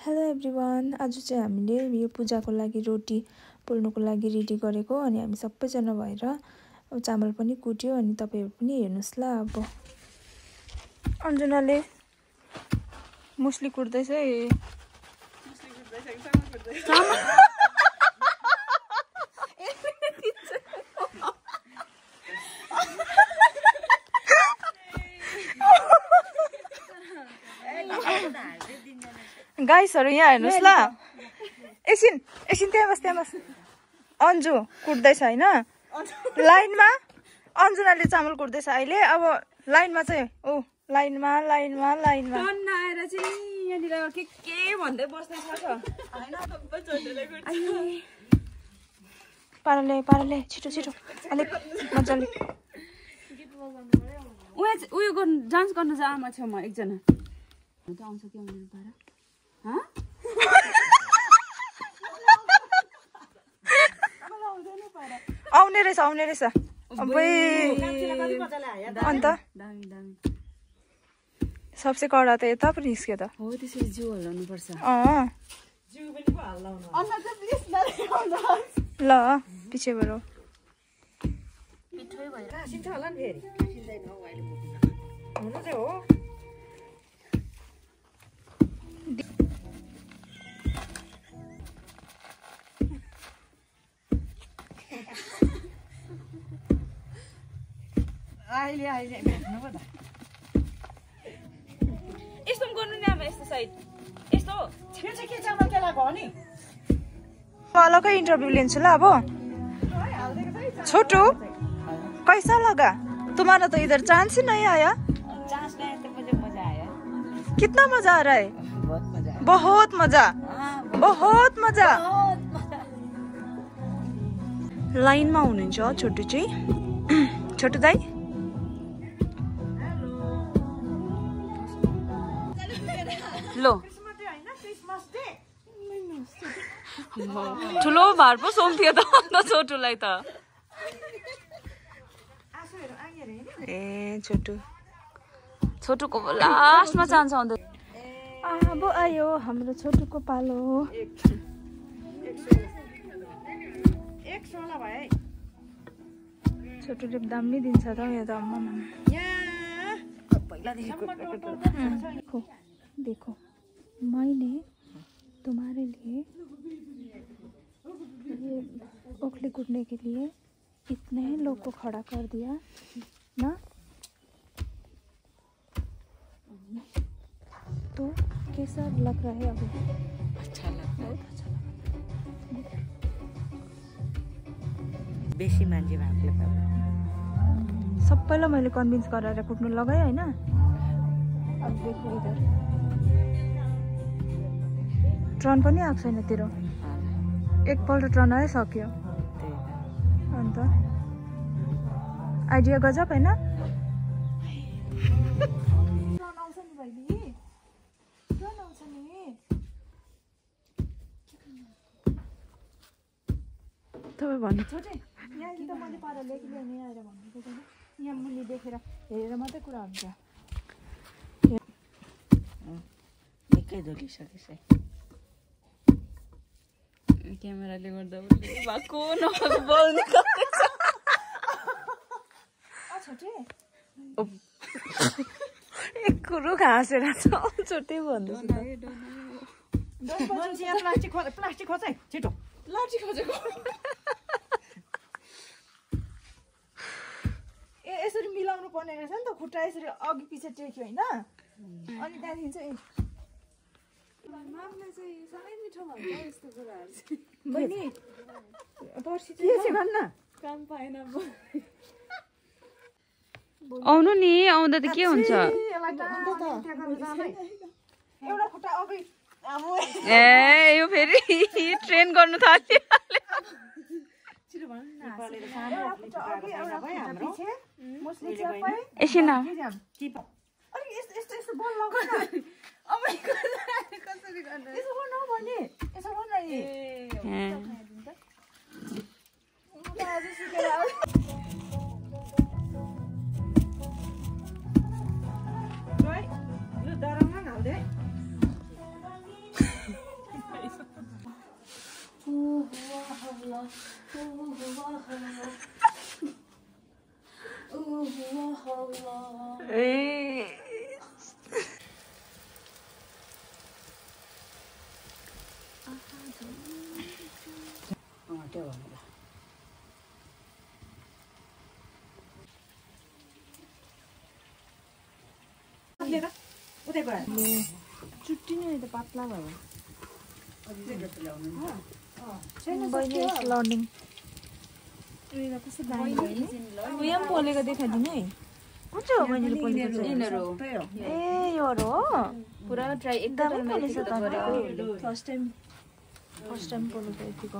Hello everyone, आज चाहिँ हामीले यो पूजाको लागि रोटी पोल्नुको लागि रेडी गरेको अनि हामी सबैजना भएर चामल पनि कुट्यो अनि तपाईहरु पनि हेर्नुस् ल। अब अन्जनाले मुस्ली कुट्दैछ है। गाइसहरु यहाँ हेर्नुस् ल। एकछिन त्यहाँ बस। अन्जु कुट्दैछ हैन। लाइनमा अन्जुनाले चामल कुट्दैछ अहिले। अब लाइनमा चाहिँ लाइनमा टन्न आएर चाहिँ यहाँनिर के भन्दै बस्दैछ त हैन। सबै छोटोले कुट्छ। पाराले छिटो अलिक मज्जाले उयो गर्न डान्स गर्न जामा छ म एकजना। त आउँछ के आउँदैन पारा? आउने रहेछ अन्त सबसे कडा त यता पनि निस्क्यो त हो। त्यसरी जिउ हल्लाउनु पर्छ। जिउ पनि पो हल्लाउनु अन्त त प्लिज ल पिछेबाट मिठै भयो। सिन्छ होला नि फेरि सिन्दैन हो अहिले हुनु चाहिँ हो। अहिले भेट्नु पो त यस्तो गर्नु नि। अब यस्तो साइड यस्तो के चाहिँ के चामल केला भयो नि। अलगै इन्टरभ्यू लिन्छु ल। अब छोटू कैसा लगा तुम्हारा? तो इधर चांस ही नहीं आया। चांस नहीं तो मुझे मजा आया। कितना मजा आ रहा है? बहुत मजा। लाइनमा हुनुहुन्छ छोटू चाहिँ। छोटू दाइ लो ठुलो भार पो सोम्थियो त छोटुलाई त। ए छोटुको लास्टमा चान्स आउँदै। अब आयो हाम्रो छोटुको पालो। छोटुले दामी दिन्छ त यहाँ त। देखो मैंने तुम्हारे लिए ये ओखली कूटने के लिए इतने लोग को खड़ा कर दिया ना। तो कैसा लग रहा है अभी? अच्छा लग रहा है। बेसी मान्छे भएको सबैलाई मैले कन्भिन्स गरेर कुट्नु लगाएँ हैन। अब देखो इधर ट्रन पनि आएको छैन तेरो। एकपल्ट ट्रन आयो सक्यो। अन्त आइडिया गजब हैन। तपाईँ भन्नु छोटे यहाँ त मैले पारा लेखिले नि आएर भन्नु छैन। यहाँ मुनि देखेर हेरेर मात्रै कुरा हुन्छ। निकै धोलिसकेछ क्यामेराले गर्दा भएको नभएको बोल्ने एक कुरो घाँसेर छोटै भन्दैछ। प्लास्टिक खोज छिटो लाठी खोजेको। यसरी मिलाउनु पर्ने रहेछ नि त। खुट्टा यसरी अघि पछि टेक्यो हैन। अनि त्यहाँदेखि चाहिँ मामले चाहिँ साह्रै मिठो भन्छ यस्तो कुराहरु चाहिँ। बहिनी पर्सि चाहिँ के गर्न काम पाएन। आउनु नि आउँदा त के हुन्छ। एउटा खुट्टा अघि ए यो फेरि ट्रेन गर्नु थाल्यो। एकछिन यस्तो बल लगाउन। कसरी गर्ने यसो गर्नु भन्ने यसो गर्न आज सिकेर यो दराउन हाल्दै चुट्टी नै त पातला भयो लर्निङ उयो पोलेको देखाइदिनु है कुन चाहिँ हो बहिनीले पोलेको ए योहरू हो पुरा ट्राई एकदम फर्स्ट टाइम पोलेको यतिको